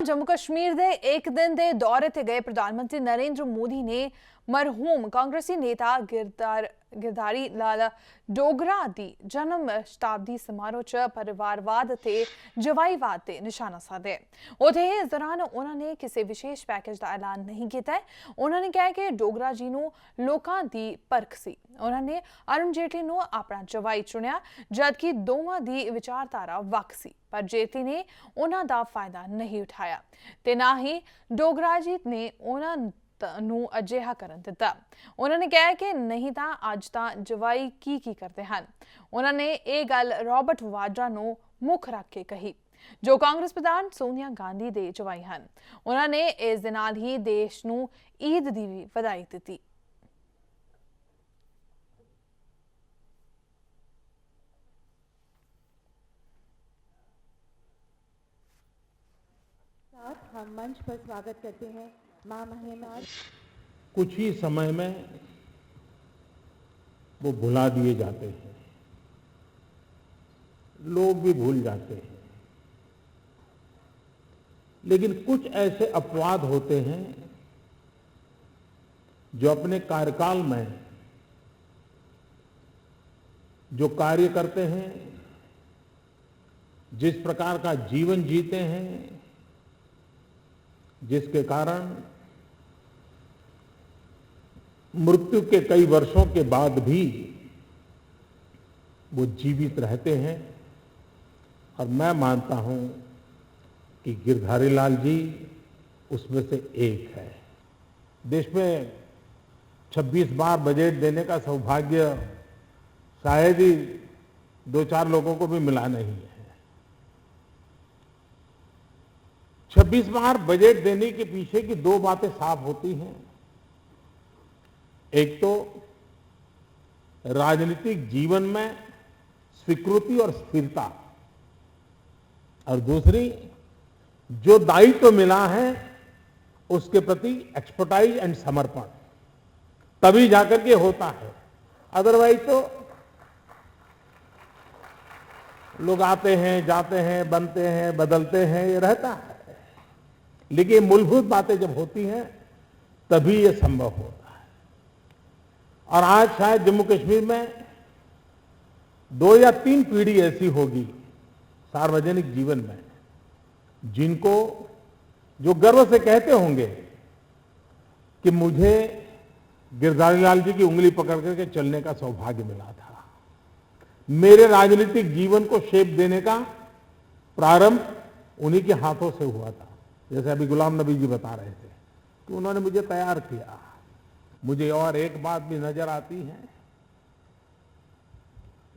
जम्मू कश्मीर दे एक दिन दे दौरे ते गए प्रधानमंत्री नरेंद्र मोदी ने मरहूम कांग्रेसी नेता गिरधारी लाल डोगरा दी जन्म शताब्दी समारोह च परिवारवाद ते जवाईवाद ते निशाना साधे। उत्थे इस दौरान उन्होंने किसी विशेष पैकेज का ऐलान नहीं किया है। उन्होंने कहा कि डोगरा जी नूं लोकां दी परख सी। उन्होंने अरुण जेटली नूं अपना जवाई चुनिया, जबकि दोवां दी विचारधारा वख सी, पर जेटली ने उन्हां दा फायदा नहीं उठाया ते ना ही डोगरा जी ने उन्हां ਨੂੰ ਅਜਿਹਾ ਕਰਨ ਦਿੱਤਾ। ਉਹਨਾਂ ਨੇ ਕਿਹਾ ਕਿ ਨਹੀਂ ਤਾਂ ਅੱਜ ਤਾਂ ਜਵਾਈ ਕੀ ਕਰਦੇ ਹਨ। ਉਹਨਾਂ ਨੇ ਇਹ ਗੱਲ ਰਾਬਰਟ ਵਾਡਰਾ ਨੂੰ ਮੁੱਖ ਰੱਖ ਕੇ ਕਹੀ, ਜੋ ਕਾਂਗਰਸ ਪ੍ਰਧਾਨ ਸੋਨੀਆ ਗਾਂਧੀ ਦੇ ਜਵਾਈ ਹਨ। ਉਹਨਾਂ ਨੇ ਇਸ ਦੇ ਨਾਲ ਹੀ ਦੇਸ਼ ਨੂੰ ਈਦ ਦੀ ਵੀ ਵਧਾਈ ਦਿੱਤੀ। हम मंच पर स्वागत करते हैं मां महिमा। कुछ ही समय में वो भुला दिए जाते हैं, लोग भी भूल जाते हैं, लेकिन कुछ ऐसे अपवाद होते हैं जो अपने कार्यकाल में जो कार्य करते हैं, जिस प्रकार का जीवन जीते हैं, जिसके कारण मृत्यु के कई वर्षों के बाद भी वो जीवित रहते हैं। और मैं मानता हूं कि गिरधारी लाल जी उसमें से एक है। देश में 26 बार बजट देने का सौभाग्य शायद ही 2-4 लोगों को भी मिला नहीं है। 26 बार बजट देने के पीछे की दो बातें साफ होती हैं। एक तो राजनीतिक जीवन में स्वीकृति और स्थिरता, और दूसरी जो दायित्व मिला है उसके प्रति एक्सपर्टाइज एंड समर्पण, तभी जाकर के होता है। अदरवाइज तो लोग आते हैं, जाते हैं, बनते हैं, बदलते हैं, ये रहता है। लेकिन मूलभूत बातें जब होती हैं तभी ये संभव होता है। और आज शायद जम्मू कश्मीर में 2 या 3 पीढ़ी ऐसी होगी सार्वजनिक जीवन में जिनको जो गर्व से कहते होंगे कि मुझे गिरधारी लाल जी की उंगली पकड़ करके चलने का सौभाग्य मिला था। मेरे राजनीतिक जीवन को शेप देने का प्रारंभ उन्हीं के हाथों से हुआ था। जैसे अभी गुलाम नबी जी बता रहे थे कि उन्होंने मुझे तैयार किया। मुझे और एक बात भी नजर आती है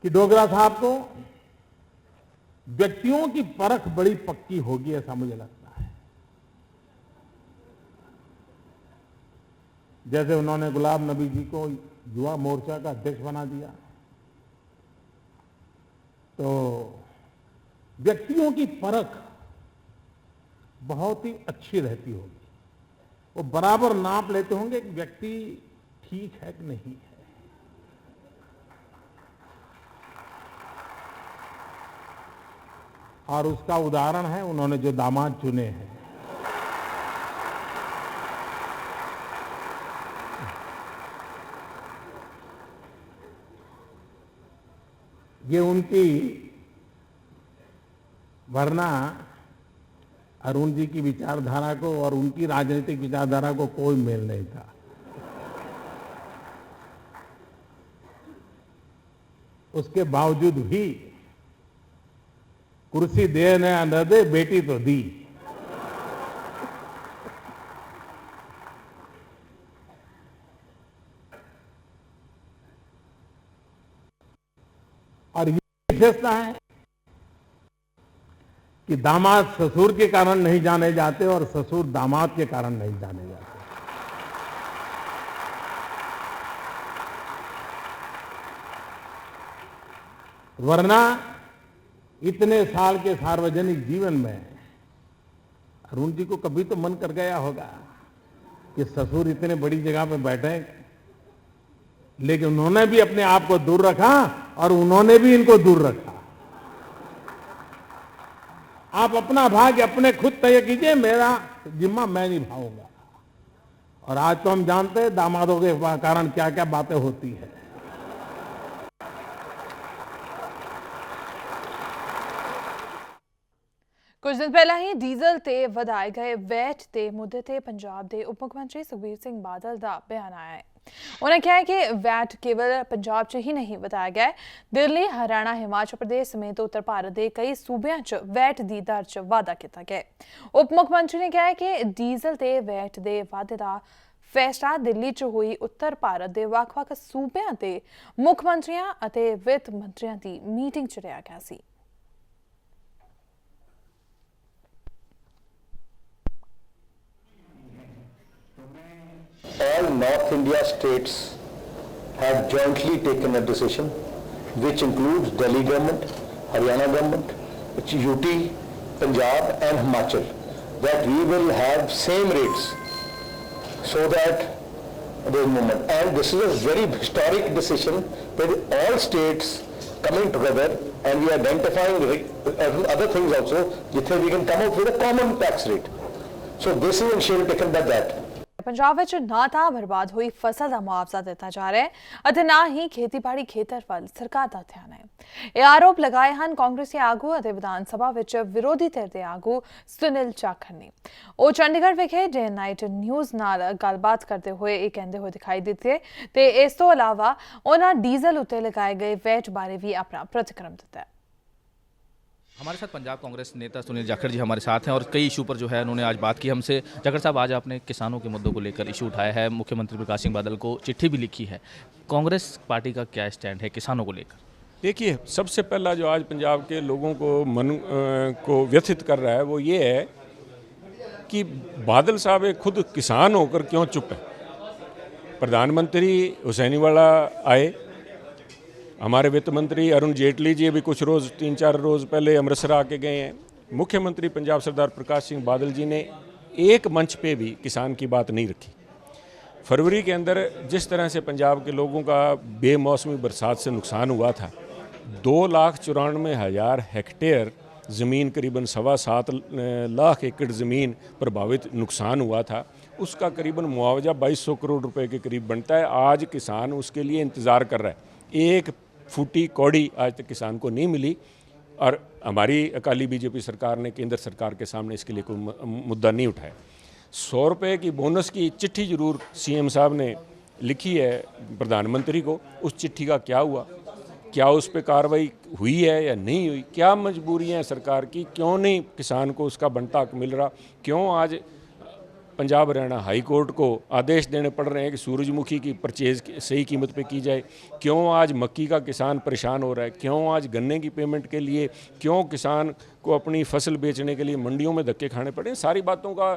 कि डोगरा साहब को व्यक्तियों की परख बड़ी पक्की होगी, ऐसा मुझे लगता है। जैसे उन्होंने गुलाम नबी जी को युवा मोर्चा का अध्यक्ष बना दिया, तो व्यक्तियों की परख बहुत ही अच्छी रहती होगी। वो बराबर नाप लेते होंगे कि व्यक्ति ठीक है कि नहीं है। और उसका उदाहरण है उन्होंने जो दामाद चुने हैं। ये उनकी, वरना अरुण जी की विचारधारा को और उनकी राजनीतिक विचारधारा को कोई मेल नहीं था। उसके बावजूद भी कुर्सी दे न दे, बेटी तो दी। और ये विशेषता है कि दामाद ससुर के कारण नहीं जाने जाते और ससुर दामाद के कारण नहीं जाने जाते। वरना इतने साल के सार्वजनिक जीवन में अरुण जी को कभी तो मन कर गया होगा कि ससुर इतने बड़ी जगह पे बैठे, लेकिन उन्होंने भी अपने आप को दूर रखा और उन्होंने भी इनको दूर रखा। आप अपना भाग्य अपने खुद तय कीजिए, मेरा जिम्मा मैं निभाऊंगा। और आज तो हम जानते हैं दामादों के कारण क्या क्या बातें होती है। ਕੁਝ ਦਿਨ ਪਹਿਲਾਂ ਹੀ ਡੀਜ਼ਲ ਤੇ ਵਧਾਏ ਗਏ ਵੈਟ ਦੇ ਮੁੱਦੇ ਤੇ ਪੰਜਾਬ ਦੇ ਉਪ ਮੁੱਖ ਮੰਤਰੀ ਸੁਖਬੀਰ ਸਿੰਘ ਬਾਦਲ ਦਾ ਬਿਆਨ ਆਇਆ ਹੈ। उन्होंने कहा है कि वैट केवल पंजाब च ही नहीं बताया गया है, दिल्ली, हरियाणा, हिमाचल प्रदेश समेत उत्तर भारत के कई सूबों च वैट की दर च वाधा किया गया है। उप मुख्यमंत्री ने कहा है कि डीजल ते वैट के वाधे का फैसला दिल्ली च हुई उत्तर भारत के ਵੱਖ-ਵੱਖ सूबों के मुख मंत्रियों और वित्त मंत्रियों की मीटिंग च लिया गया सी। All North India states have jointly taken a decision, which includes Delhi government, Haryana government, UT, Punjab and Himachal, that we will have same rates so that there is movement. And this is a very historic decision with all states coming together, and we are identifying other things also, where we can come up with a common tax rate. So this is initiative taken by that. Punjab विच ना तां बर्बाद हुई फसल का मुआवजा दिता जा रहा है अते ना ही खेतीबाड़ी खेतर वल सरकार का ध्यान है। ये आरोप लगाए हैं कांग्रेसी आगू और विधान सभा विच विरोधी धिर के आगू सुनील जाखड़ ने। वो चंडीगढ़ विखे डे नाइट न्यूज़ नाल गलबात करते हुए ये कहते हुए दिखाई दिते ते इस तो इलावा उन्होंने डीजल उत्ते लगाए गए वैट बारे भी अपना प्रतिक्रम दिता है। हमारे साथ पंजाब कांग्रेस नेता सुनील जाखड़ जी हमारे साथ हैं और कई इशू पर जो है उन्होंने आज बात की हमसे। जाखड़ साहब, आज आपने किसानों के मुद्दों को लेकर इशू उठाया है, मुख्यमंत्री प्रकाश सिंह बादल को चिट्ठी भी लिखी है। कांग्रेस पार्टी का क्या स्टैंड है किसानों को लेकर? देखिए, सबसे पहला जो आज पंजाब के लोगों को मन को व्यथित कर रहा है वो ये है कि बादल साहब खुद किसान होकर क्यों चुप है। प्रधानमंत्री हुसैनीवाला आए, हमारे वित्त मंत्री अरुण जेटली जी अभी कुछ रोज़ 3-4 रोज़ पहले अमृतसर आके गए हैं। मुख्यमंत्री पंजाब सरदार प्रकाश सिंह बादल जी ने एक मंच पे भी किसान की बात नहीं रखी। फरवरी के अंदर जिस तरह से पंजाब के लोगों का बेमौसमी बरसात से नुकसान हुआ था, 2,94,000 हेक्टेयर ज़मीन, करीबन 7.25 लाख एकड़ ज़मीन प्रभावित नुकसान हुआ था, उसका करीबन मुआवजा 2200 करोड़ रुपए के करीब बनता है। आज किसान उसके लिए इंतज़ार कर रहा है। एक फूटी कौड़ी आज तक किसान को नहीं मिली और हमारी अकाली बीजेपी सरकार ने केंद्र सरकार के सामने इसके लिए कोई मुद्दा नहीं उठाया। 100 रुपये की बोनस की चिट्ठी जरूर सीएम साहब ने लिखी है प्रधानमंत्री को, उस चिट्ठी का क्या हुआ, क्या उस पर कार्रवाई हुई है या नहीं हुई, क्या मजबूरियां हैं सरकार की, क्यों नहीं किसान को उसका बनता हक मिल रहा, क्यों आज पंजाब हरियाणा हाई कोर्ट को आदेश देने पड़ रहे हैं कि सूरजमुखी की परचेज सही कीमत पे की जाए, क्यों आज मक्की का किसान परेशान हो रहा है, क्यों आज गन्ने की पेमेंट के लिए, क्यों किसान को अपनी फसल बेचने के लिए मंडियों में धक्के खाने पड़े। सारी बातों का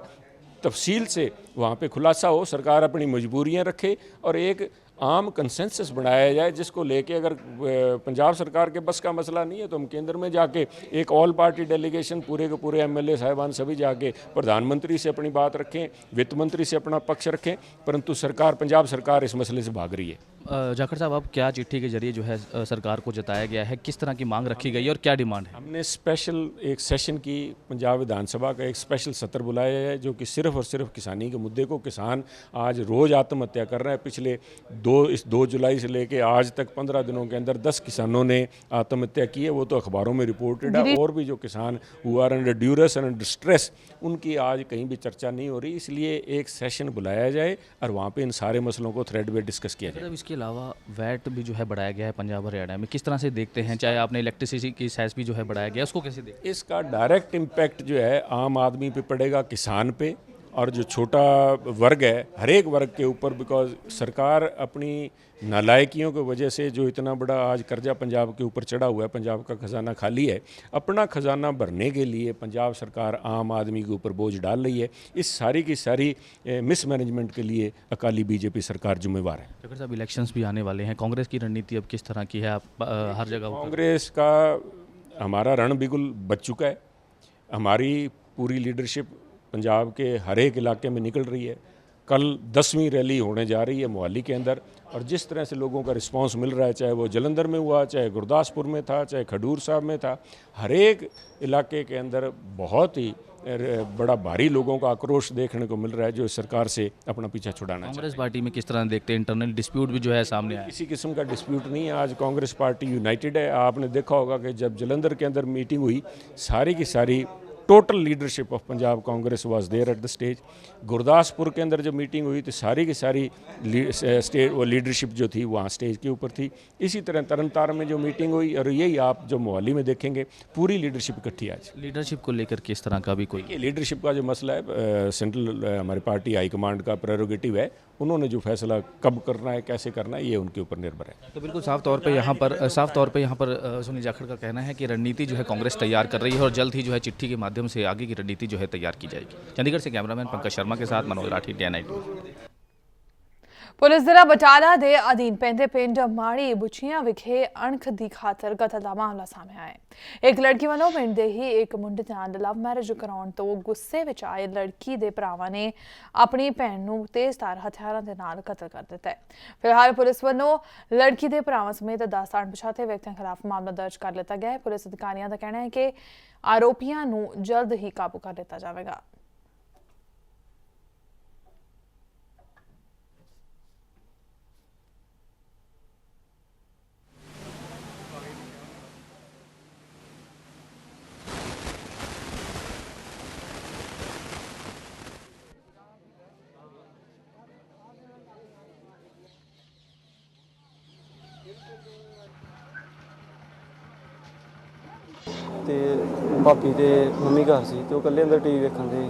तफसील से वहाँ पे खुलासा हो, सरकार अपनी मजबूरियाँ रखे और एक आम कंसेंसस बनाया जाए, जिसको लेके अगर पंजाब सरकार के बस का मसला नहीं है तो हम केंद्र में जाके एक ऑल पार्टी डेलीगेशन पूरे के पूरे एमएलए साहिबान सभी जाके प्रधानमंत्री से अपनी बात रखें, वित्त मंत्री से अपना पक्ष रखें, परंतु सरकार, पंजाब सरकार इस मसले से भाग रही है। जाखड़ साहब, अब क्या चिट्ठी के जरिए जो है सरकार को जताया गया है, किस तरह की मांग रखी गई है और क्या डिमांड है? हमने स्पेशल एक सेशन की, पंजाब विधानसभा का एक स्पेशल सत्र बुलाया है जो कि सिर्फ और सिर्फ किसानी के मुद्दे को, किसान आज रोज़ आत्महत्या कर रहे हैं। पिछले 2 जुलाई से लेके आज तक 15 दिनों के अंदर 10 किसानों ने आत्महत्या की है, वो तो अखबारों में रिपोर्टेड है। और भी जो किसान who are under duress and under stress, उनकी आज कहीं भी चर्चा नहीं हो रही। इसलिए एक सेशन बुलाया जाए और वहाँ पे इन सारे मसलों को थ्रेड पे डिस्कस किया जाए। इसके अलावा वैट भी जो है बढ़ाया गया है पंजाब हरियाणा में, किस तरह से देखते हैं? चाहे आपने इलेक्ट्रिसिटी की सेस भी जो है बढ़ाया गया, उसको कैसे देखते हैं? इसका डायरेक्ट इम्पैक्ट जो है आम आदमी पे पड़ेगा, किसान पे, और जो छोटा वर्ग है हर एक वर्ग के ऊपर। बिकॉज सरकार अपनी नालायकियों की वजह से जो इतना बड़ा आज कर्जा पंजाब के ऊपर चढ़ा हुआ है, पंजाब का खजाना खाली है, अपना खजाना भरने के लिए पंजाब सरकार आम आदमी के ऊपर बोझ डाल रही है। इस सारी की सारी मिसमैनेजमेंट के लिए अकाली बीजेपी सरकार जिम्मेवार है। जाखड़ साहब, इलेक्शंस भी आने वाले हैं, कांग्रेस की रणनीति अब किस तरह की है? आप हर जगह कांग्रेस का हमारा रण बिल्कुल बच चुका है। हमारी पूरी लीडरशिप पंजाब के हर एक इलाके में निकल रही है। कल 10वीं रैली होने जा रही है मोहाली के अंदर, और जिस तरह से लोगों का रिस्पांस मिल रहा है, चाहे वो जलंधर में हुआ, चाहे गुरदासपुर में था, चाहे खडूर साहब में था, हर एक इलाके के अंदर बहुत ही बड़ा भारी लोगों का आक्रोश देखने को मिल रहा है, जो इस सरकार से अपना पीछा छुड़ाना चाहते हैं। कांग्रेस पार्टी में किस तरह देखते हैं, इंटरनल डिस्प्यूट भी जो है सामने आया है? किसी किस्म का डिस्प्यूट नहीं है। आज कांग्रेस पार्टी यूनाइटेड है। आपने देखा होगा कि जब जलंधर के अंदर मीटिंग हुई, सारी की सारी total leadership of Punjab Congress was there at the stage. Gurdaspur के अंदर जब मीटिंग हुई तो सारी की सारी स्टेज वो लीडरशिप जो थी वहाँ स्टेज के ऊपर थी। इसी तरह तरनतारन में जो मीटिंग हुई, और यही आप जो मोहाली में देखेंगे, पूरी लीडरशिप इकट्ठी आज। लीडरशिप को लेकर किस तरह का भी कोई ये लीडरशिप का जो मसला है, सेंट्रल हमारी पार्टी हाईकमांड का प्रेरोगेटिव है। उन्होंने जो फैसला कब करना है, कैसे करना है, ये उनके ऊपर निर्भर है। तो बिल्कुल साफ तौर पे यहाँ पर सुनील जाखड़ का कहना है कि रणनीति जो है कांग्रेस तैयार कर रही है और जल्द ही जो है चिट्ठी के माध्यम से आगे की रणनीति जो है तैयार की जाएगी। चंडीगढ़ से कैमरामैन पंकज शर्मा के साथ Manoj Rathi, DN news. Police ਜ਼ਿਲ੍ਹਾ ਬਟਾਲਾ ਦੇ ਅਧੀਨ ਪੈਂਦੇ ਪਿੰਡ ਮਾੜੀ ਬੁੱਚੀਆਂ ਵਿਖੇ ਅਣਖ ਦੀ ਖਾਤਰ ਕਤਲ ਦਾ ਮਾਮਲਾ ਸਾਹਮਣੇ ਆਇਆ ਹੈ। ਇੱਕ ਲੜਕੀ ਵੱਲੋਂ ਪਿੰਡ ਦੇ ਹੀ ਇੱਕ ਮੁੰਡੇ ਨਾਲ ਲਵ ਮੈਰਿਜ ਕਰਾਉਣ ਤੋਂ ਗੁੱਸੇ ਵਿੱਚ ਆਏ ਲੜਕੀ ਦੇ ਭਰਾਵਾਂ ਨੇ ਆਪਣੀ ਭੈਣ ਨੂੰ ਤੇਜ਼ਧਾਰ ਹਥਿਆਰਾਂ ਦੇ ਨਾਲ ਕਤਲ ਕਰ ਦਿੱਤਾ ਹੈ। ਫਿਲਹਾਲ ਪੁਲਿਸ ਵੱਲੋਂ ਲੜਕੀ ਦੇ ਭਰਾਵਾਂ ਸਮੇਤ 10 ਅਣਪਛਾਤੇ ਵਿਅਕਤੀਆਂ ਖਿਲਾਫ ਮਾਮਲਾ ਦਰਜ ਕਰ ਲਿੱਤਾ ਗਿਆ ਹੈ। ਪੁਲਿਸ ਅਧਿਕਾਰੀਆਂ ਦਾ ਕਹਿਣਾ ਹੈ ਕਿ ਆਰੋਪੀਆਂ ਨੂੰ ਜਲਦ ਹੀ ਕਾਬੂ ਕਰ ਲਿੱਤਾ ਜਾਵੇਗਾ। ਤੇ ਭਾਬੀ ਦੇ ਮੰਮੀ ਘਰ ਸੀ ਤੇ ਉਹ ਇਕੱਲੇ ਅੰਦਰ ਟੀਵੀ ਵੇਖਣ ਦੇ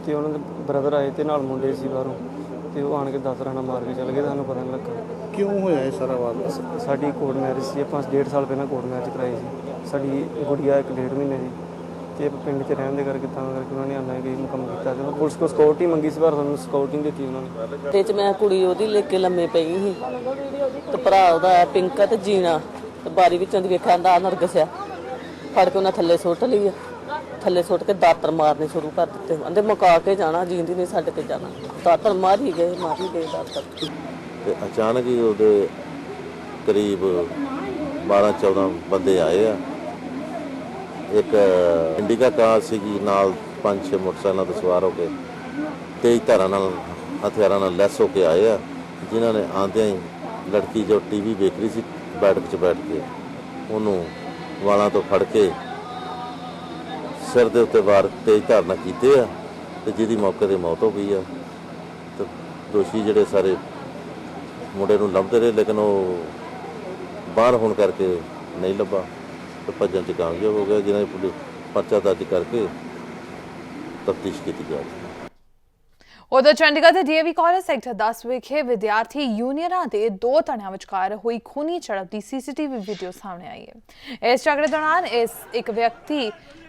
ਤੇ ਉਹਨਾਂ ਦੇ ਬ੍ਰਦਰ ਆਏ ਤੇ ਨਾਲ ਮੁੰਡੇ ਸੀ ਬਾਹਰੋਂ ਤੇ ਉਹ ਆਣ ਕੇ 10 ਰਾਣਾ ਮਾਰ ਕੇ ਚਲੇ ਗਏ। ਸਾਨੂੰ ਪਤਾ ਨਹੀਂ ਲੱਗਾ ਕਿਉਂ ਹੋਇਆ ਇਹ ਸਾਰਾ ਵਾਰ। ਸਾਡੀ ਕੋਰਟ ਮੈਰਿਜ ਸੀ, ਆਪਾਂ 1.5 ਸਾਲ ਪਹਿਲਾਂ ਕੋਰਟ ਮੈਰਿਜ ਕਰਾਈ ਸੀ। ਸਾਡੀ ਗੁੜੀਆ 1.5 ਮਹੀਨੇ ਦੀ ਤੇ ਪਿੰਡ 'ਚ ਰਹਿਣ ਦੇ ਕਰਕੇ ਤਾਂ ਕਰਕੇ ਉਹਨਾਂ ਨੇ ਆਨਾ ਕਿ ਕੰਮ ਕੀਤਾ ਤੇ ਪੁਲਿਸ ਕੋਲ ਸਿਕਿਉਰਿਟੀ ਮੰਗੀ ਸੀ, ਪਰ ਸਾਨੂੰ ਸਿਕਿਉਰਿਟੀ ਨਹੀਂ ਦਿੱਤੀ ਉਹਨਾਂ ਨੇ। ਤੇ 'ਚ ਮੈਂ ਕੁੜੀ ਉਹਦੀ ਲੈ ਕੇ ਲੰਮੇ ਪਈ ਸੀ ਤੇ ਭਰਾ ਉਹਦਾ ਪਿੰਕਾ ਤੇ ਜੀਣਾ ਤੇ ਬਾਰੀ ਵਿੱਚੋਂ ਦੀ ਵੇਖਿਆ ਦਾ ਨਰਗਸਿਆ ਫੜ ਕੇ ਉਹਨਾਂ ਥੱਲੇ ਸੁੱਟ ਲਈ, ਥੱਲੇ ਸੁੱਟ ਕੇ ਦਾਤਰ ਮਾਰਨੇ ਸ਼ੁਰੂ ਕਰ ਦਿੱਤੇ। ਕਹਿੰਦੇ ਮੁਕਾ ਕੇ ਜਾਣਾ, ਜੀਂਦੀ ਨਹੀਂ ਛੱਡ ਕੇ ਜਾਣਾ। ਦਾਤਰ ਮਾਰ ਹੀ ਗਏ ਦਾਤਰ। ਤੇ ਅਚਾਨਕ ਹੀ ਉਹਦੇ ਕਰੀਬ 12-14 ਬੰਦੇ ਆਏ ਆ। ਇੱਕ ਇੰਡੀਕਾ ਕਾਰ ਸੀਗੀ, ਨਾਲ 5-6 ਮੋਟਰਸਾਈਕਲਾਂ ਤੇ ਸਵਾਰ ਹੋ ਕੇ ਤੇਜ਼ ਧਾਰਾਂ ਨਾਲ ਹਥਿਆਰਾਂ ਨਾਲ ਲੈਸ ਹੋ ਕੇ ਆਏ ਆ, ਜਿਨ੍ਹਾਂ ਨੇ ਆਉਂਦਿਆਂ ਹੀ ਲੜਕੀ ਜੋ ਟੀਵੀ ਵੇਖ ਰਹੀ ਸੀ ਬੈਠਕ 'ਚ ਬੈਠ ਕੇ ਉਹਨੂੰ ਵਾਲਾਂ ਤੋਂ ਫੜ ਕੇ ਸਿਰ ਦੇ ਉੱਤੇ ਵਾਰ ਤੇਜ਼ ਧਾਰ ਨਾਲ ਕੀਤੇ ਆ ਤੇ ਜਿਹਦੀ ਮੌਕੇ 'ਤੇ ਮੌਤ ਹੋ ਗਈ ਆ। ਤੇ ਦੋਸ਼ੀ ਜਿਹੜੇ ਸਾਰੇ ਮੁੰਡੇ ਨੂੰ ਲੱਭਦੇ ਰਹੇ, ਲੇਕਿਨ ਉਹ ਬਾਹਰ ਹੋਣ ਕਰਕੇ ਨਹੀਂ ਲੱਭਾ ਤੇ ਭੱਜਣ 'ਚ ਕਾਮਯਾਬ ਹੋ ਗਿਆ, ਜਿਹਨਾਂ ਨੇ ਪੁਲਿਸ ਪਰਚਾ ਦਰਜ ਕਰਕੇ ਤਫਤੀਸ਼ ਕੀਤੀ ਜਾ ਰਹੀ ਹੈ। ਉਧਰ ਚੰਡੀਗੜ੍ਹ ਦੇ DAV ਕਾਲਜ ਸੈਕਟਰ 10 ਵਿਖੇ ਵਿਦਿਆਰਥੀ ਯੂਨੀਅਨਾਂ ਦੇ 2 ਧੜਿਆਂ ਵਿਚਕਾਰ ਹੋਈ ਖੂਨੀ ਝੜਪ ਦੀ CCTV ਵੀਡੀਓ ਸਾਹਮਣੇ ਆਈ ਹੈ। ਇਸ ਝਗੜੇ ਦੌਰਾਨ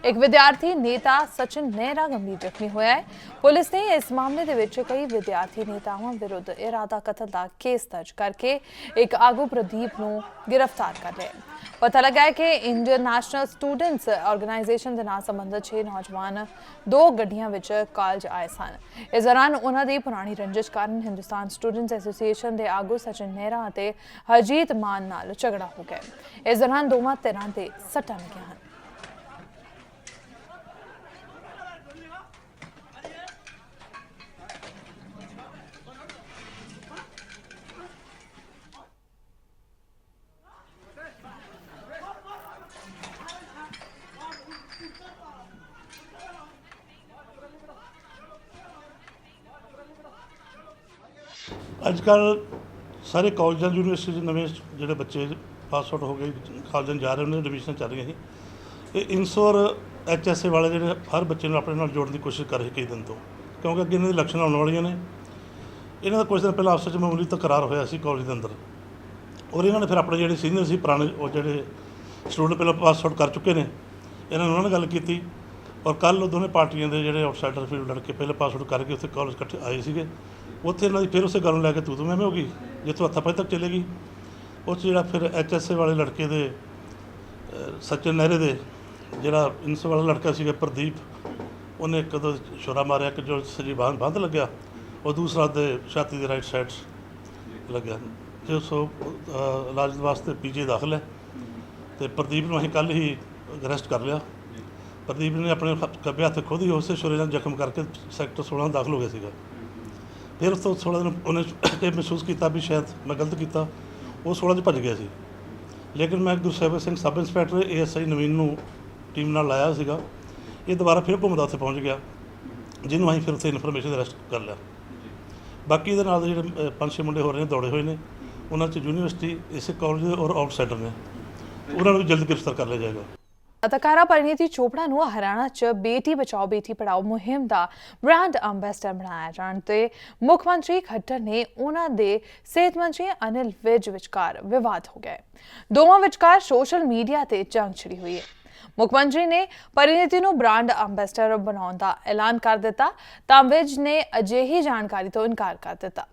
ਇੱਕ ਵਿਦਿਆਰਥੀ ਨੇਤਾ ਸਚਿਨ ਨਹਿਰਾ ਗੰਭੀਰ ਜ਼ਖਮੀ ਹੋਇਆ ਹੈ। ਪੁਲਿਸ ਨੇ ਇਸ ਮਾਮਲੇ ਦੇ ਵਿੱਚ ਕਈ ਵਿਦਿਆਰਥੀ ਨੇਤਾਵਾਂ ਵਿਰੁੱਧ ਇਰਾਦਾ ਕਤਲ ਦਾ ਕੇਸ ਦਰਜ ਕਰਕੇ ਇੱਕ ਆਗੂ ਪ੍ਰਦੀਪ ਨੂੰ ਗ੍ਰਿਫਤਾਰ ਕਰ ਲਿਆ ਹੈ। ਪਤਾ ਲੱਗਾ ਹੈ ਕਿ ਇੰਡੀਅਨ ਨੈਸ਼ਨਲ ਸਟੂਡੈਂਟਸ ਆਰਗੇਨਾਈਜੇਸ਼ਨ ਦੇ ਨਾਲ ਸੰਬੰਧਿਤ 6 ਨੌਜਵਾਨ 2 ਗੱਡੀਆਂ ਵਿੱਚ ਕਾਲਜ ਆਏ ਸਨ। ਇਸ ਦੌਰਾਨ ਉਹਨਾਂ ਦੀ ਪੁਰਾਣੀ ਰੰਜਿਸ਼ ਕਾਰਨ ਹਿੰਦੁਸਤਾਨ ਸਟੂਡੈਂਟਸ ਐਸੋਸੀਏਸ਼ਨ ਦੇ ਆਗੂ ਸਚਿਨ ਨਹਿਰਾ ਅਤੇ ਹਰਜੀਤ ਮਾਨ ਨਾਲ ਝਗੜਾ ਹੋ ਗਿਆ। ਇਸ ਦੌਰਾਨ ਦੋਵਾਂ ਧਿਰਾਂ ਤੇ ਸੱਟਾਂ ਲੱਗੀਆਂ ਹਨ। ਅੱਜ ਕੱਲ੍ਹ ਸਾਰੇ ਕਾਲਜਾਂ ਯੂਨੀਵਰਸਿਟੀ ਦੇ ਨਵੇਂ ਜਿਹੜੇ ਬੱਚੇ ਪਾਸ ਆਊਟ ਹੋ ਗਏ ਕਾਲਜਾਂ ਜਾ ਰਹੇ, ਉਹਨਾਂ ਦੀ ਐਡਮਿਸ਼ਨ ਚੱਲ ਰਹੀਆਂ ਸੀ। ਇਹ INSOR HSA ਵਾਲੇ ਜਿਹੜੇ ਹਰ ਬੱਚੇ ਨੂੰ ਆਪਣੇ ਨਾਲ ਜੋੜਨ ਦੀ ਕੋਸ਼ਿਸ਼ ਕਰ ਰਹੇ ਕਈ ਦਿਨ ਤੋਂ, ਕਿਉਂਕਿ ਅੱਗੇ ਇਹਨਾਂ ਦੀ ਇਲੈਕਸ਼ਨ ਆਉਣ ਵਾਲੀਆਂ ਨੇ। ਇਹਨਾਂ ਦਾ ਕੁਝ ਦਿਨ ਪਹਿਲਾਂ ਆਪਸ 'ਚ ਮਾਮੂਲੀ ਤਕਰਾਰ ਹੋਇਆ ਸੀ ਕਾਲਜ ਦੇ ਅੰਦਰ, ਔਰ ਇਹਨਾਂ ਨੇ ਫਿਰ ਆਪਣੇ ਜਿਹੜੇ ਸੀਨੀਅਰ ਸੀ ਪੁਰਾਣੇ, ਉਹ ਜਿਹੜੇ ਸਟੂਡੈਂਟ ਪਹਿਲਾਂ ਪਾਸ ਆਊਟ ਕਰ ਚੁੱਕੇ ਨੇ, ਇਹਨਾਂ ਨੇ ਉਹਨਾਂ ਨਾਲ ਗੱਲ ਕੀਤੀ। ਔਰ ਕੱਲ੍ਹ ਉਹ ਦੋਵੇਂ ਪਾਰਟੀਆਂ ਦੇ ਜਿਹੜੇ ਆਊਟਸਾਈਡਰ ਫੀਲਡ ਲੜਕੇ ਪਹਿਲਾਂ ਪਾਸ ਆਊਟ ਕਰਕੇ ਉੱਥੇ ਕਾਲਜ ਇਕੱਠੇ ਆਏ ਸੀਗੇ, ਉੱਥੇ ਇਹਨਾਂ ਦੀ ਫਿਰ ਉਸੇ ਗੱਲ ਨੂੰ ਲੈ ਕੇ ਤੂੰ ਮੈਂ ਹੋ ਗਈ, ਜਿੱਥੋਂ ਹੱਥਾਪਾਈ ਤੱਕ ਚਲੇਗੀ। ਉਹ 'ਚ ਜਿਹੜਾ ਫਿਰ HSA ਵਾਲੇ ਲੜਕੇ ਦੇ ਸਚਿਨ ਨਹਿਰੇ ਦੇ ਜਿਹੜਾ INSOR ਵਾਲਾ ਲੜਕਾ ਸੀਗਾ ਪ੍ਰਦੀਪ, ਉਹਨੇ ਇੱਕ ਦੋ ਛੁਰਾ ਮਾਰਿਆ ਕਿ ਜੋ ਸਜੀ ਬੰਦ ਲੱਗਿਆ, और दूसरा दे छाती के राइट साइड लग्या जो सो इलाज वास्ते पीजी दाखिल है। तो प्रदीप को अं कल ही अरेस्ट कर लिया। प्रदीप ने अपने खब्बे हत्थ खुद ही उस छुरे नाल जख्म करके सैक्टर 16 दाखिल हो गया सीगा। फिर उस तो 16 दिन उन्हें ये महसूस किया भी शायद मैं गलत किया, वो 16 भज गया सी। लेकिन मैं Gursewak Singh sub inspector ASI नवीन नूं टीम नाल लाया सीगा, ये दोबारा फिर घूमदा उत्थे पहुँच गया, जिन्होंने असीं फिर उत्थे इन्फॉर्मेशन अरेस्ट कर लिया। बाकी ये नाल जिहड़े 5-6 मुंडे हो रहे हैं दौड़े हुए ने, उन्हां च यूनीवर्सिटी इस कॉलेज और आउटसाइडर ने, उन्हां नूं जल्द गिरफ्तार कर लिया जाएगा। ਅਦਾਕਾਰਾ ਪਰਿਣੀਤੀ ਚੋਪੜਾ ਨੂੰ ਹਰਿਆਣਾ 'ਚ ਬੇਟੀ ਬਚਾਓ ਬੇਟੀ ਪੜਾਓ ਮੁਹਿੰਮ ਦਾ ਬ੍ਰਾਂਡ ਅੰਬੈਸਡਰ ਬਣਾਇਆ ਜਾਣ ਤੇ ਮੁੱਖ ਮੰਤਰੀ ਖੱਟਰ ਨੇ ਉਹਨਾਂ ਦੇ ਸਿਹਤ ਮੰਤਰੀ ਅਨਿਲ ਵਿਜ ਵਿਚਕਾਰ ਵਿਵਾਦ ਹੋ ਗਿਆ। ਦੋਵਾਂ ਵਿਚਕਾਰ ਸੋਸ਼ਲ ਮੀਡੀਆ ਤੇ ਜੰਗ ਛਿੜੀ ਹੋਈ ਹੈ। ਮੁੱਖ ਮੰਤਰੀ ਨੇ ਪਰਿਣੀਤੀ ਨੂੰ ਬ੍ਰਾਂਡ ਅੰਬੈਸਡਰ ਬਣਾਉਣ ਦਾ ਐਲਾਨ ਕਰ ਦਿੱਤਾ ਤਾਂ ਵਿਜ ਨੇ ਅਜਿਹੀ ਜਾਣਕਾਰੀ ਤੋਂ ਇਨਕਾਰ ਕਰ ਦਿੱਤਾ।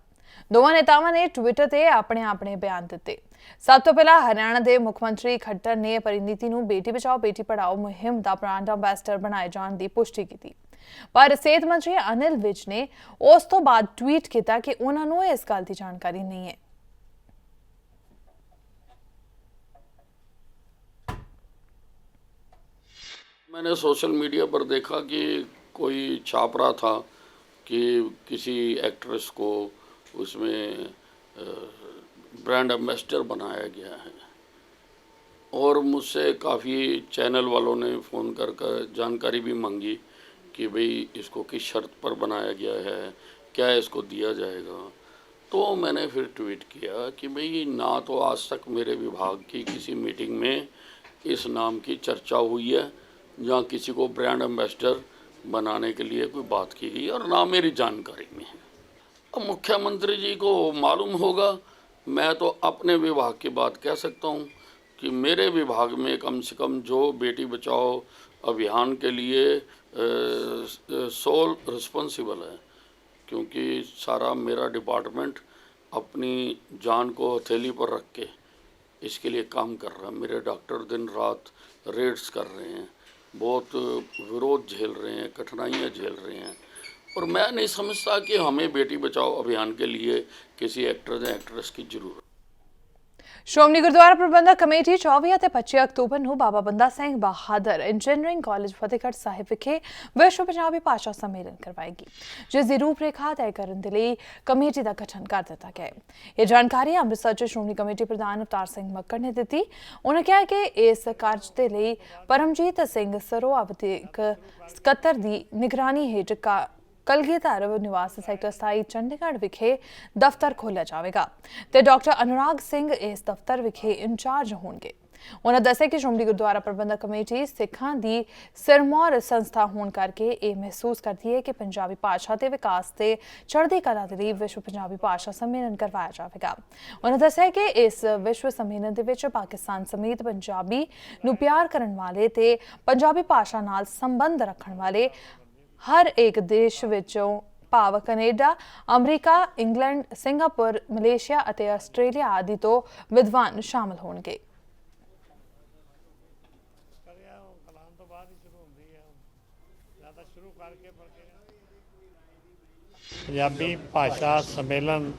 ਦੋਵਾਂ ਨੇਤਾਵਾਂ ਨੇ ਟਵਿੱਟਰ ਤੇ ਆਪਣੇ ਬਿਆਨ ਦਿੱਤੇ। ਸਭ ਤੋਂ ਪਹਿਲਾਂ ਹਰਿਆਣਾ ਦੇ ਮੁੱਖ ਮੰਤਰੀ ਖੱਟਰ ਨੇ ਪਰਿਣੀਤੀ ਨੂੰ ਬੇਟੀ ਬਚਾਓ ਬੇਟੀ ਪੜਾਓ ਮੁਹਿੰਮ ਦਾ ਬ੍ਰਾਂਡ ਅੰਬੈਸਡਰ ਬਣਾਏ ਜਾਣ ਦੀ ਪੁਸ਼ਟੀ ਕੀਤੀ, ਪਰ ਸਿਹਤ ਮੰਤਰੀ ਅਨਿਲ ਵਿਜ ਨੇ ਉਸ ਤੋਂ ਬਾਅਦ ਟਵੀਟ ਕੀਤਾ ਕਿ ਉਹਨਾਂ ਨੂੰ ਇਸ ਗੱਲ ਦੀ ਜਾਣਕਾਰੀ नहीं है। मैंने सोशल मीडिया पर देखा कि कोई छाप रहा था कि किसी एक्ट्रेस को उसमें ब्रांड एम्बेसडर बनाया गया है, और मुझसे काफ़ी चैनल वालों ने फ़ोन कर जानकारी भी मांगी कि भाई इसको किस शर्त पर बनाया गया है, क्या इसको दिया जाएगा। तो मैंने फिर ट्वीट किया कि भाई ना तो आज तक मेरे विभाग की किसी मीटिंग में इस नाम की चर्चा हुई है, जहाँ किसी को ब्रांड एम्बेसडर बनाने के लिए कोई बात की गई, और ना मेरी जानकारी में है। अब मुख्यमंत्री जी को मालूम होगा, मैं तो अपने विभाग की बात कह सकता हूँ कि मेरे विभाग में कम से कम जो बेटी बचाओ अभियान के लिए सोल रिस्पॉन्सिबल है, क्योंकि सारा मेरा डिपार्टमेंट अपनी जान को हथेली पर रख के इसके लिए काम कर रहा है। मेरे डॉक्टर दिन रात रेड्स कर रहे हैं, बहुत विरोध झेल रहे हैं, कठिनाइयाँ झेल रहे हैं, और मैं नहीं समझता कि हमें बेटी बचाओ अभियान के लिए किसी एक्टर या एक्ट्रेस की जरूरत। ਸ਼੍ਰੋਮਣੀ ਗੁਰਦੁਆਰਾ ਪ੍ਰਬੰਧਕ ਕਮੇਟੀ 24 ਅਤੇ 25 ਅਕਤੂਬਰ ਨੂੰ ਬਾਬਾ ਬੰਦਾ ਸਿੰਘ ਬਹਾਦਰ ਇੰਜੀਨੀਅਰਿੰਗ ਕਾਲਜ ਫਤਿਹਗੜ੍ਹ ਸਾਹਿਬ ਵਿਖੇ ਵਿਸ਼ਵ ਪੰਜਾਬੀ ਭਾਸ਼ਾ ਸੰਮੇਲਨ ਕਰਵਾਏਗੀ, ਜਿਸ ਦੀ ਰੂਪਰੇਖਾ ਤੈਅ ਕਰਨ ਦੇ ਲਈ ਕਮੇਟੀ ਦਾ ਗਠਨ ਕਰ ਦਿੱਤਾ ਗਿਆ ਹੈ। ਇਹ ਜਾਣਕਾਰੀ ਅੰਮ੍ਰਿਤਸਰ 'ਚ ਸ਼੍ਰੋਮਣੀ ਕਮੇਟੀ ਪ੍ਰਧਾਨ ਅਵਤਾਰ ਸਿੰਘ ਮੱਕੜ ਨੇ ਦਿੱਤੀ। ਉਹਨਾਂ ਕਿਹਾ ਕਿ ਇਸ ਕਾਰਜ ਦੇ ਲਈ ਪਰਮਜੀਤ ਸਿੰਘ ਸਰੋਆ ਵਧੀਕ ਸਕੱਤਰ ਦੀ ਨਿਗਰਾਨੀ ਹੇਠ ਕਲਗੀਧਰ ਨਿਵਾਸ ਸੈਕਟਰ 27 ਚੰਡੀਗੜ੍ਹ ਵਿਖੇ ਦਫ਼ਤਰ ਖੋਲ੍ਹਿਆ ਜਾਵੇਗਾ ਤੇ ਡਾਕਟਰ ਅਨੁਰਾਗ ਸਿੰਘ ਇਸ ਦਫ਼ਤਰ ਵਿਖੇ ਇੰਚਾਰਜ ਹੋਣਗੇ। ਉਹਨਾਂ ਦੱਸਿਆ ਕਿ ਸ਼੍ਰੋਮਣੀ ਗੁਰਦੁਆਰਾ ਪ੍ਰਬੰਧਕ ਕਮੇਟੀ ਸਿੱਖਾਂ ਦੀ ਸਿਰਮੌਰ ਸੰਸਥਾ ਹੋਣ ਕਰਕੇ ਇਹ ਮਹਿਸੂਸ ਕਰਦੀ ਹੈ ਕਿ ਪੰਜਾਬੀ ਭਾਸ਼ਾ ਦੇ ਵਿਕਾਸ ਤੇ ਚੜ੍ਹਦੀ ਕਲਾ ਦੇ ਲਈ ਵਿਸ਼ਵ ਪੰਜਾਬੀ ਭਾਸ਼ਾ ਸੰਮੇਲਨ ਕਰਵਾਇਆ ਜਾਵੇਗਾ। ਉਹਨਾਂ ਦੱਸਿਆ ਕਿ ਇਸ ਵਿਸ਼ਵ ਸੰਮੇਲਨ ਦੇ ਵਿੱਚ ਪਾਕਿਸਤਾਨ ਸਮੇਤ ਪੰਜਾਬੀ ਨੂੰ ਪਿਆਰ ਕਰਨ ਵਾਲੇ ਤੇ ਪੰਜਾਬੀ ਭਾਸ਼ਾ ਨਾਲ ਸੰਬੰਧ ਰੱਖਣ ਵਾਲੇ ਹਰ ਇੱਕ ਦੇਸ਼ ਵਿੱਚੋਂ ਭਾਵ Canada, America, England, Singapore, Malaysia ਅਤੇ ਆਸਟ੍ਰੇਲੀਆ ਆਦਿ ਤੋਂ ਵਿਦਵਾਨ ਸ਼ਾਮਲ ਹੋਣਗੇ। ਪੰਜਾਬੀ ਭਾਸ਼ਾ ਸੰਮੇਲਨ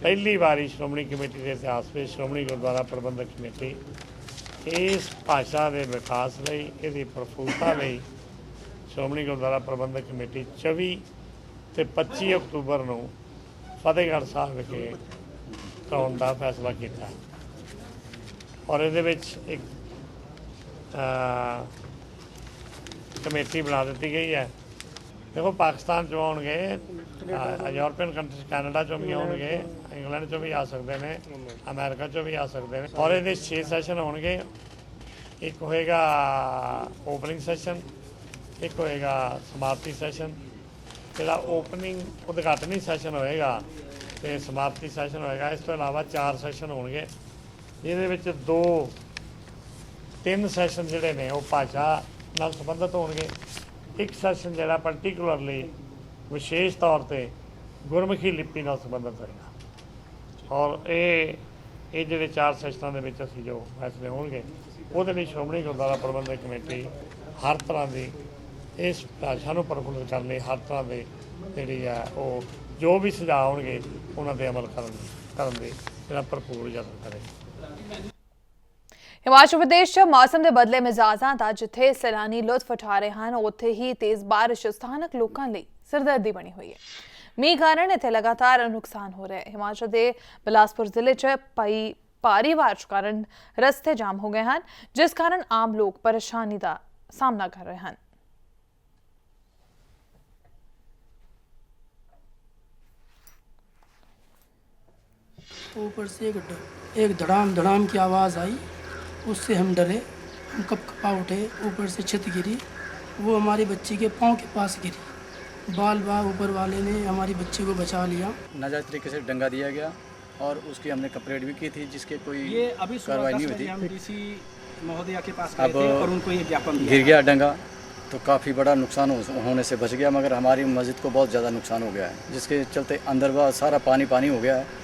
ਪਹਿਲੀ ਵਾਰੀ ਸ਼੍ਰੋਮਣੀ ਕਮੇਟੀ ਦੇ ਇਤਿਹਾਸ ਵਿੱਚ ਸ਼੍ਰੋਮਣੀ ਗੁਰਦੁਆਰਾ ਪ੍ਰਬੰਧਕ ਕਮੇਟੀ ਇਸ ਭਾਸ਼ਾ ਦੇ ਵਿਕਾਸ ਲਈ, ਇਹਦੀ ਪ੍ਰਫੁੱਲਤਾ ਲਈ ਸ਼੍ਰੋਮਣੀ ਗੁਰਦੁਆਰਾ ਪ੍ਰਬੰਧਕ ਕਮੇਟੀ 24 ਤੇ 25 ਅਕਤੂਬਰ ਨੂੰ ਫਤਿਹਗੜ੍ਹ ਸਾਹਿਬ ਵਿਖੇ ਕਰਾਉਣ ਦਾ ਫੈਸਲਾ ਕੀਤਾ, ਔਰ ਇਹਦੇ ਵਿੱਚ ਇੱਕ ਕਮੇਟੀ ਬਣਾ ਦਿੱਤੀ ਗਈ ਹੈ। ਦੇਖੋ, ਪਾਕਿਸਤਾਨ 'ਚੋਂ ਆਉਣਗੇ, ਯੂਰਪੀਅਨ ਕੰਟਰੀਜ਼ ਕੈਨੇਡਾ 'ਚੋਂ ਵੀ ਆਉਣਗੇ, ਇੰਗਲੈਂਡ 'ਚੋਂ ਵੀ ਆ ਸਕਦੇ ਨੇ, ਅਮਰੀਕਾ 'ਚੋਂ ਵੀ ਆ ਸਕਦੇ ਨੇ, ਔਰ ਇਹਦੇ 6 ਸੈਸ਼ਨ ਹੋਣਗੇ। ਇੱਕ ਹੋਏਗਾ ਓਪਨਿੰਗ ਸੈਸ਼ਨ, ਇੱਕ ਹੋਏਗਾ ਸਮਾਪਤੀ ਸੈਸ਼ਨ। ਜਿਹੜਾ ਓਪਨਿੰਗ ਉਦਘਾਟਨੀ ਸੈਸ਼ਨ ਹੋਏਗਾ ਅਤੇ ਸਮਾਪਤੀ ਸੈਸ਼ਨ ਹੋਏਗਾ। ਇਸ ਤੋਂ ਇਲਾਵਾ 4 ਸੈਸ਼ਨ ਹੋਣਗੇ, ਜਿਹਦੇ ਵਿੱਚ 2-3 ਸੈਸ਼ਨ ਜਿਹੜੇ ਨੇ ਉਹ ਭਾਸ਼ਾ ਨਾਲ ਸੰਬੰਧਿਤ ਹੋਣਗੇ। ਇੱਕ ਸੈਸ਼ਨ ਜਿਹੜਾ ਪਰਟੀਕੂਲਰਲੀ ਵਿਸ਼ੇਸ਼ ਤੌਰ 'ਤੇ ਗੁਰਮੁਖੀ ਲਿਪੀ ਨਾਲ ਸੰਬੰਧਿਤ ਹੋਏਗਾ, ਔਰ ਇਹ ਜਿਹੜੇ 4 ਸੈਸ਼ਨਾਂ ਦੇ ਵਿੱਚ ਅਸੀਂ ਜੋ ਫੈਸਲੇ ਹੋਣਗੇ, ਉਹਦੇ ਲਈ ਸ਼੍ਰੋਮਣੀ ਗੁਰਦੁਆਰਾ ਪ੍ਰਬੰਧਕ ਕਮੇਟੀ ਹਰ ਤਰ੍ਹਾਂ ਦੀ ਇਸ ਭਾਸ਼ਾ ਨੂੰ ਪ੍ਰਫੁੱਲਤ ਕਰਨ ਲਈ ਹਰ ਤਰ੍ਹਾਂ ਦੇ ਜਿਹੜੀ ਆ ਉਹ ਜੋ ਵੀ ਸੁਝਾਅ ਆਉਣਗੇ ਉਹਨਾਂ ਦੇ ਅਮਲ ਕਰਨ ਦੇ ਜਿਹੜਾ ਭਰਪੂਰ ਯਤਨ ਕਰੇ। ਹਿਮਾਚਲ ਪ੍ਰਦੇਸ਼ 'ਚ ਮੌਸਮ ਦੇ ਬਦਲੇ ਮਿਜ਼ਾਜਾਂ ਦਾ ਜਿੱਥੇ ਸੈਲਾਨੀ ਲੁਤਫ ਉਠਾ ਰਹੇ ਹਨ, ਉੱਥੇ ਹੀ ਤੇਜ਼ ਬਾਰਿਸ਼ ਸਥਾਨਕ ਲੋਕਾਂ ਲਈ ਸਿਰਦਰਦੀ ਬਣੀ ਹੋਈ ਹੈ। ਮੀਂਹ ਕਾਰਨ ਇੱਥੇ ਲਗਾਤਾਰ ਨੁਕਸਾਨ ਹੋ ਰਿਹਾ ਹੈ। ਹਿਮਾਚਲ ਦੇ ਬਿਲਾਸਪੁਰ ਜ਼ਿਲ੍ਹੇ 'ਚ ਭਾਰੀ ਬਾਰਿਸ਼ ਕਾਰਨ ਰਸਤੇ ਜਾਮ ਹੋ ਗਏ ਹਨ, ਜਿਸ ਕਾਰਨ ਆਮ ਲੋਕ ਪਰੇਸ਼ਾਨੀ ਦਾ ਸਾਹਮਣਾ ਕਰ ਰਹੇ ਹਨ। ऊपर से एक धड़ाम धड़ाम की आवाज़ आई, उससे हम डरे, हम कपकपा उठे। ऊपर से छत गिरी, वो हमारी बच्ची के पाँव के पास गिरी। बाल ऊपर वाले ने हमारी बच्ची को बचा लिया। नाजायज़ तरीके से डंगा दिया गया और उसकी हमने कंप्लेंट भी की थी, जिसके कोई कार्रवाई नहीं हुई थी। डीसी महोदया के पास गए थे और उनको ये ज्ञापन गिर गया डंगा, तो काफ़ी बड़ा नुकसान होने से बच गया, मगर हमारी मस्जिद को बहुत ज़्यादा नुकसान हो गया है, जिसके चलते अंदर सारा पानी हो गया है।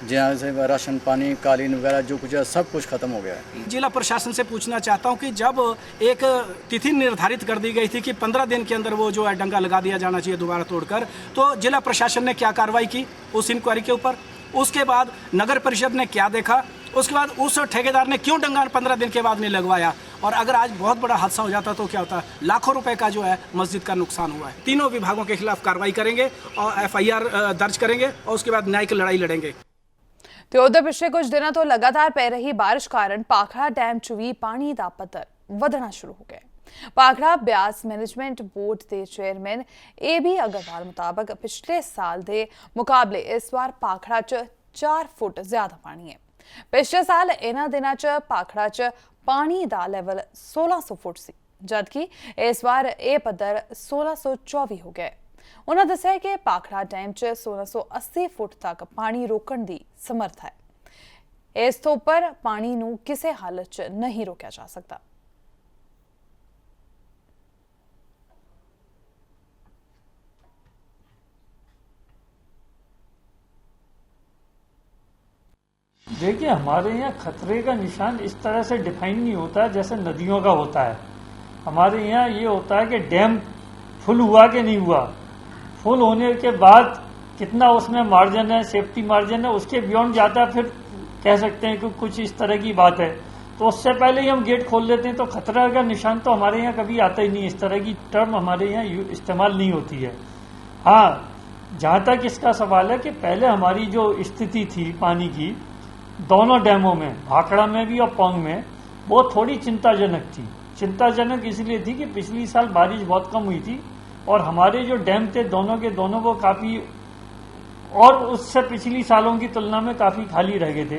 जहाँ से राशन पानी, कालीन वगैरह जो कुछ है सब कुछ खत्म हो गया है। जिला प्रशासन से पूछना चाहता हूँ कि जब एक तिथि निर्धारित कर दी गई थी कि 15 दिन के अंदर वो जो है डंगा लगा दिया जाना चाहिए दोबारा तोड़कर, तो जिला प्रशासन ने क्या कार्रवाई की उस इंक्वायरी के ऊपर? उसके बाद नगर परिषद ने क्या देखा? उसके बाद उस ठेकेदार ने क्यों डंगा 15 दिन के बाद नहीं लगवाया? और अगर आज बहुत बड़ा हादसा हो जाता तो क्या होता? लाखों रुपए का जो है मस्जिद का नुकसान हुआ है। तीनों विभागों के खिलाफ कार्रवाई करेंगे और FIR दर्ज करेंगे और उसके बाद न्यायिक लड़ाई लड़ेंगे। तो उधर पिछले कुछ दिनों तो लगातार पै रही बारिश कारण भाखड़ा डैम 'ਚ ਵੀ ਪਾਣੀ ਦਾ ਪੱਧਰ ਵਧਣਾ ਸ਼ੁਰੂ ਹੋ ਗਿਆ। ਭਾਖੜਾ ਬਿਆਸ ਮੈਨੇਜਮੈਂਟ ਬੋਰਡ ਦੇ ਚੇਅਰਮੈਨ AB ਅਗਰਵਾਲ ਮੁਤਾਬਕ ਪਿਛਲੇ ਸਾਲ ਦੇ ਮੁਕਾਬਲੇ ਇਸ ਵਾਰ ਭਾਖੜਾ 'ਚ 4 ਫੁੱਟ ਜ਼ਿਆਦਾ ਪਾਣੀ ਹੈ। ਪਿਛਲੇ ਸਾਲ ਇਹਨਾਂ ਦਿਨਾਂ 'ਚ ਭਾਖੜਾ 'ਚ ਪਾਣੀ ਦਾ ਲੈਵਲ 1600 ਫੁੱਟ ਸੀ, ਜਦਕਿ ਇਸ ਵਾਰ ਇਹ ਪੱਧਰ 1624 ਹੋ ਗਿਆ। उन्होंने दस्सिया कि भाखड़ा डैम 'ਚ 1680 फुट तक पानी रोकण दी समर्थ है। इस तो उपर पानी नूं किसी हालत 'ਚ नहीं रोकया जा सकता। देखिए, हमारे यहाँ खतरे का निशान इस तरह से डिफाइन नहीं होता जैसे नदियों का होता है। हमारे यहाँ ये होता है कि डैम फुल हुआ कि नहीं हुआ, फुल होने के बाद कितना उसमें मार्जिन है, सेफ्टी मार्जिन है, उसके बियॉन्ड जाता है, फिर कह सकते हैं कि कुछ इस तरह की बात है। तो उससे पहले ही हम गेट खोल देते हैं, तो खतरा का निशान तो हमारे यहाँ कभी आता ही नहीं। इस तरह की टर्म हमारे यहाँ इस्तेमाल नहीं होती है। हाँ, जहाँ तक इसका सवाल है कि पहले हमारी जो स्थिति थी पानी की दोनों डैमों में, भाखड़ा में भी और पौंग में, वो थोड़ी चिंताजनक थी। चिंताजनक इसलिए थी कि पिछली साल बारिश बहुत कम हुई थी और हमारे जो डैम थे दोनों के दोनों वो काफी, और उससे पिछली सालों की तुलना में काफी खाली रह गए थे।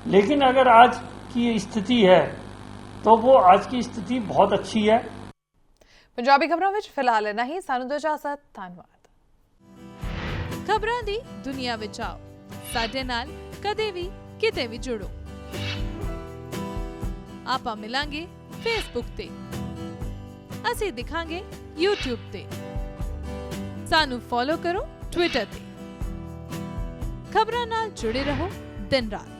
लेकिन अगर आज की स्थिति है तो वो आज की स्थिति बहुत अच्छी है। पंजाबी खबरों में फिलहाल इतना ही। सानू दो इजाजत, धन्यवाद। खबरां दी दुनिया विच आओ, साडे नाल कदे भी किते भी जुड़ो। आपां मिलांगे फेसबुक ते, असीं दिखांगे YouTube ते, सानू फॉलो करो ट्विटर ते। खबरां नाल जुड़े रहो दिन रात।